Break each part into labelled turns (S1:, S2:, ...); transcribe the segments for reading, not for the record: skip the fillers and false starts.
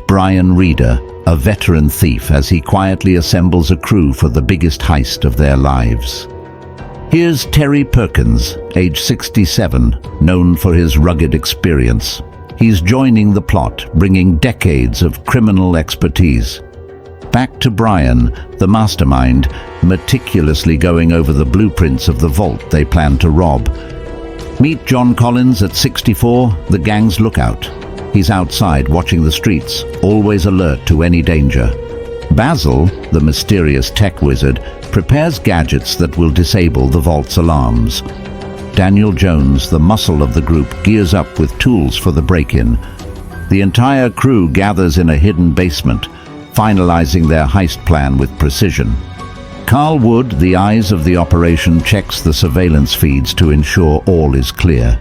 S1: Brian Reeder, a veteran thief, as he quietly assembles a crew for the biggest heist of their lives. Here's Terry Perkins, age 67, known for his rugged experience. He's joining the plot, bringing decades of criminal expertise. Back to Brian, the mastermind, meticulously going over the blueprints of the vault they plan to rob. Meet John Collins at 64, the gang's lookout. He's outside watching the streets, always alert to any danger. Basil, the mysterious tech wizard, prepares gadgets that will disable the vault's alarms. Daniel Jones, the muscle of the group, gears up with tools for the break-in. The entire crew gathers in a hidden basement, finalizing their heist plan with precision. Carl Wood, the eyes of the operation, checks the surveillance feeds to ensure all is clear.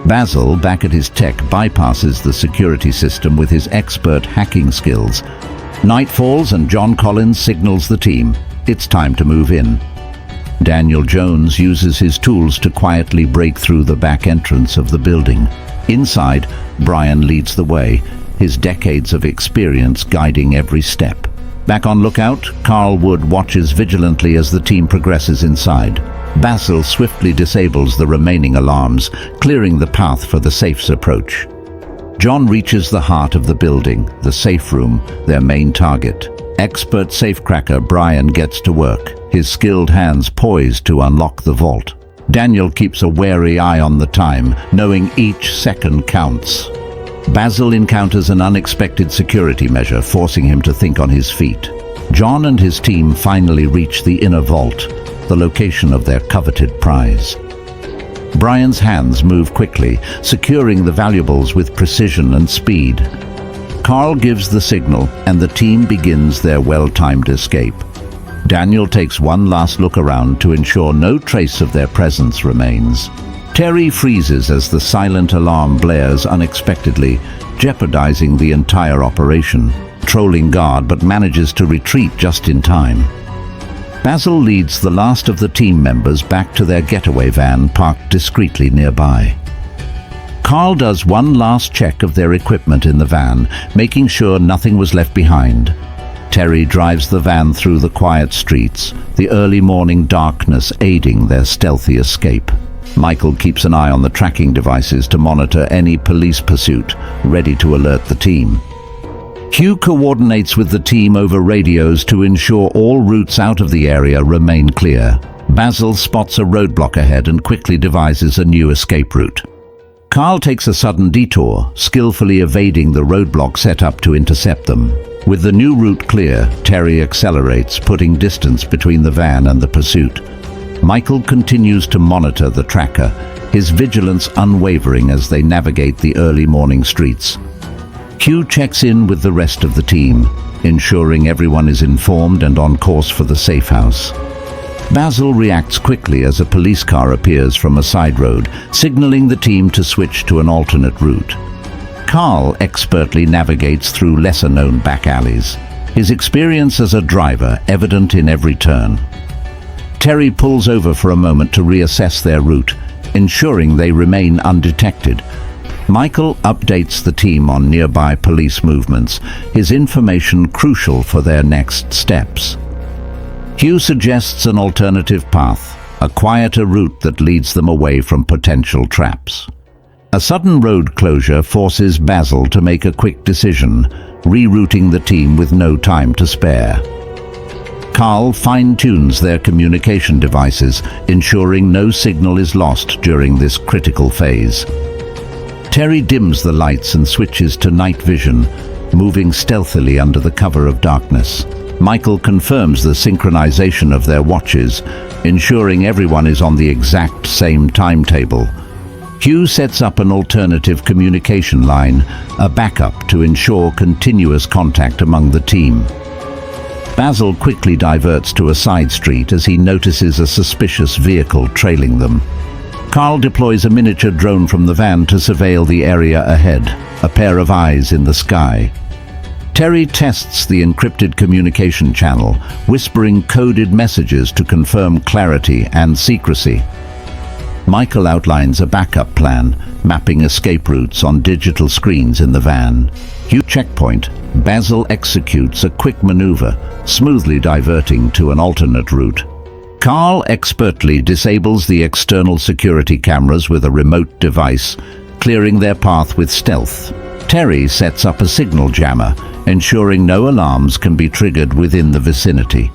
S1: Basil, back at his tech, bypasses the security system with his expert hacking skills. Night falls and John Collins signals the team. It's time to move in. Daniel Jones uses his tools to quietly break through the back entrance of the building. Inside, Brian leads the way, his decades of experience guiding every step. Back on lookout, Carl Wood watches vigilantly as the team progresses inside. Basil swiftly disables the remaining alarms, clearing the path for the safe's approach. John reaches the heart of the building, the safe room, their main target. Expert safecracker Brian gets to work, his skilled hands poised to unlock the vault. Daniel keeps a wary eye on the time, knowing each second counts. Basil encounters an unexpected security measure, forcing him to think on his feet. John and his team finally reach the inner vault, the location of their coveted prize. Brian's hands move quickly, securing the valuables with precision and speed. Carl gives the signal, and the team begins their well-timed escape. Daniel takes one last look around to ensure no trace of their presence remains. Terry freezes as the silent alarm blares unexpectedly, jeopardizing the entire operation. Trolling guard, but manages to retreat just in time. Basil leads the last of the team members back to their getaway van parked discreetly nearby. Carl does one last check of their equipment in the van, making sure nothing was left behind. Terry drives the van through the quiet streets, the early morning darkness aiding their stealthy escape. Michael keeps an eye on the tracking devices to monitor any police pursuit, ready to alert the team. Hugh coordinates with the team over radios to ensure all routes out of the area remain clear. Basil spots a roadblock ahead and quickly devises a new escape route. Carl takes a sudden detour, skillfully evading the roadblock set up to intercept them. With the new route clear, Terry accelerates, putting distance between the van and the pursuit. Michael continues to monitor the tracker, his vigilance unwavering as they navigate the early morning streets. Hugh checks in with the rest of the team, ensuring everyone is informed and on course for the safe house. Basil reacts quickly as a police car appears from a side road, signaling the team to switch to an alternate route. Carl expertly navigates through lesser-known back alleys, his experience as a driver evident in every turn. Terry pulls over for a moment to reassess their route, ensuring they remain undetected. Michael updates the team on nearby police movements, his information crucial for their next steps. Hugh suggests an alternative path, a quieter route that leads them away from potential traps. A sudden road closure forces Basil to make a quick decision, rerouting the team with no time to spare. Carl fine-tunes their communication devices, ensuring no signal is lost during this critical phase. Terry dims the lights and switches to night vision, moving stealthily under the cover of darkness. Michael confirms the synchronization of their watches, ensuring everyone is on the exact same timetable. Hugh sets up an alternative communication line, a backup to ensure continuous contact among the team. Basil quickly diverts to a side street as he notices a suspicious vehicle trailing them. Carl deploys a miniature drone from the van to surveil the area ahead, a pair of eyes in the sky. Terry tests the encrypted communication channel, whispering coded messages to confirm clarity and secrecy. Michael outlines a backup plan, mapping escape routes on digital screens in the van. Checkpoint, Basil executes a quick maneuver, smoothly diverting to an alternate route. Carl expertly disables the external security cameras with a remote device, clearing their path with stealth. Terry sets up a signal jammer, ensuring no alarms can be triggered within the vicinity.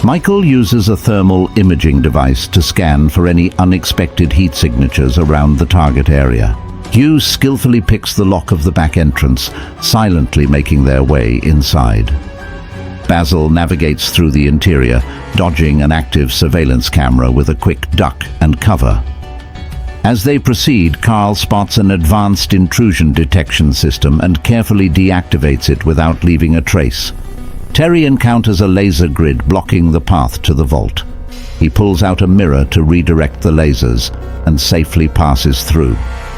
S1: Michael uses a thermal imaging device to scan for any unexpected heat signatures around the target area. Hugh skillfully picks the lock of the back entrance, silently making their way inside. Basil navigates through the interior, dodging an active surveillance camera with a quick duck and cover. As they proceed, Carl spots an advanced intrusion detection system and carefully deactivates it without leaving a trace. Terry encounters a laser grid blocking the path to the vault. He pulls out a mirror to redirect the lasers and safely passes through.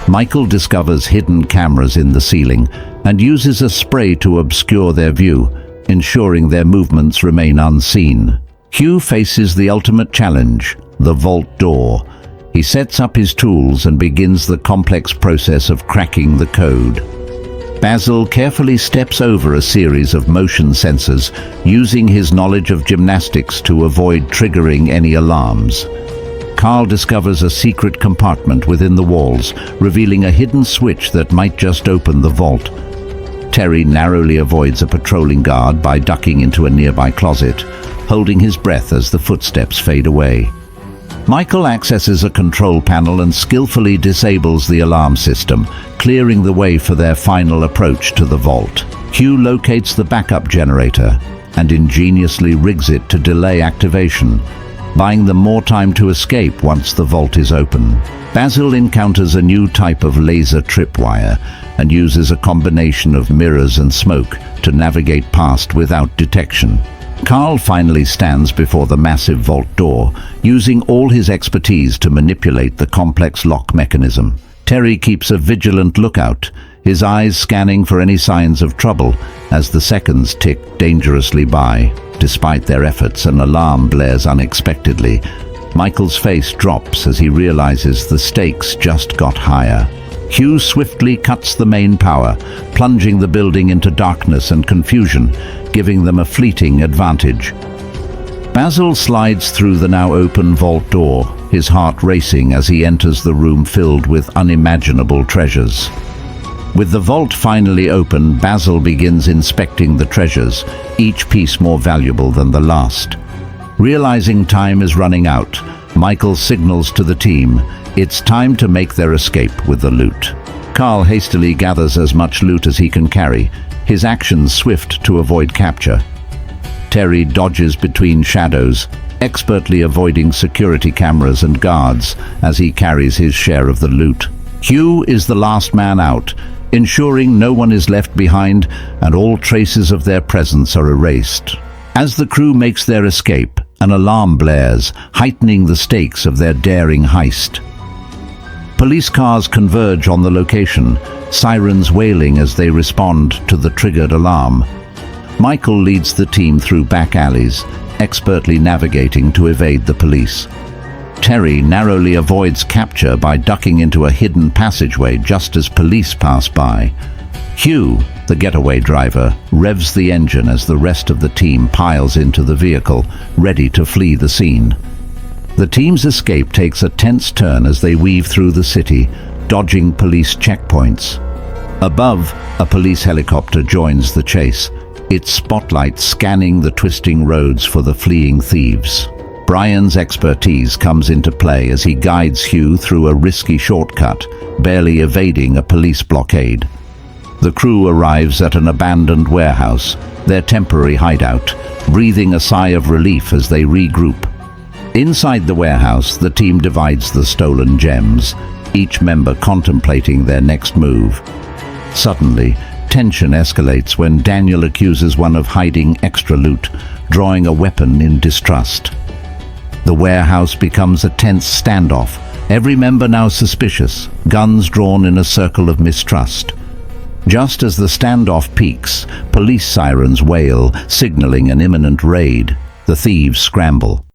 S1: Michael discovers hidden cameras in the ceiling and uses a spray to obscure their view, ensuring their movements remain unseen. Hugh faces the ultimate challenge, the vault door. He sets up his tools and begins the complex process of cracking the code. Basil carefully steps over a series of motion sensors, using his knowledge of gymnastics to avoid triggering any alarms. Carl discovers a secret compartment within the walls, revealing a hidden switch that might just open the vault. Terry narrowly avoids a patrolling guard by ducking into a nearby closet, holding his breath as the footsteps fade away. Michael accesses a control panel and skillfully disables the alarm system, clearing the way for their final approach to the vault. Hugh locates the backup generator and ingeniously rigs it to delay activation, buying them more time to escape once the vault is open. Basil encounters a new type of laser tripwire and uses a combination of mirrors and smoke to navigate past without detection. Carl finally stands before the massive vault door, using all his expertise to manipulate the complex lock mechanism. Terry keeps a vigilant lookout, his eyes scanning for any signs of trouble as the seconds tick dangerously by. Despite their efforts, an alarm blares unexpectedly. Michael's face drops as he realizes the stakes just got higher. Hugh swiftly cuts the main power, plunging the building into darkness and confusion, giving them a fleeting advantage. Basil slides through the now open vault door, his heart racing as he enters the room filled with unimaginable treasures. With the vault finally open, Basil begins inspecting the treasures, each piece more valuable than the last. Realizing time is running out, Michael signals to the team it's time to make their escape with the loot. Carl hastily gathers as much loot as he can carry, his actions swift to avoid capture. Terry dodges between shadows, expertly avoiding security cameras and guards as he carries his share of the loot. Hugh is the last man out, ensuring no one is left behind and all traces of their presence are erased. As the crew makes their escape, an alarm blares, heightening the stakes of their daring heist. Police cars converge on the location, sirens wailing as they respond to the triggered alarm. Michael leads the team through back alleys, expertly navigating to evade the police. Terry narrowly avoids capture by ducking into a hidden passageway just as police pass by. Hugh, the getaway driver, revs the engine as the rest of the team piles into the vehicle, ready to flee the scene. The team's escape takes a tense turn as they weave through the city, dodging police checkpoints. Above, a police helicopter joins the chase, its spotlight scanning the twisting roads for the fleeing thieves. Brian's expertise comes into play as he guides Hugh through a risky shortcut, barely evading a police blockade. The crew arrives at an abandoned warehouse, their temporary hideout, breathing a sigh of relief as they regroup. Inside the warehouse, the team divides the stolen gems, each member contemplating their next move. Suddenly, tension escalates when Daniel accuses one of hiding extra loot, drawing a weapon in distrust. The warehouse becomes a tense standoff, every member now suspicious, guns drawn in a circle of mistrust. Just as the standoff peaks, police sirens wail, signaling an imminent raid. The thieves scramble.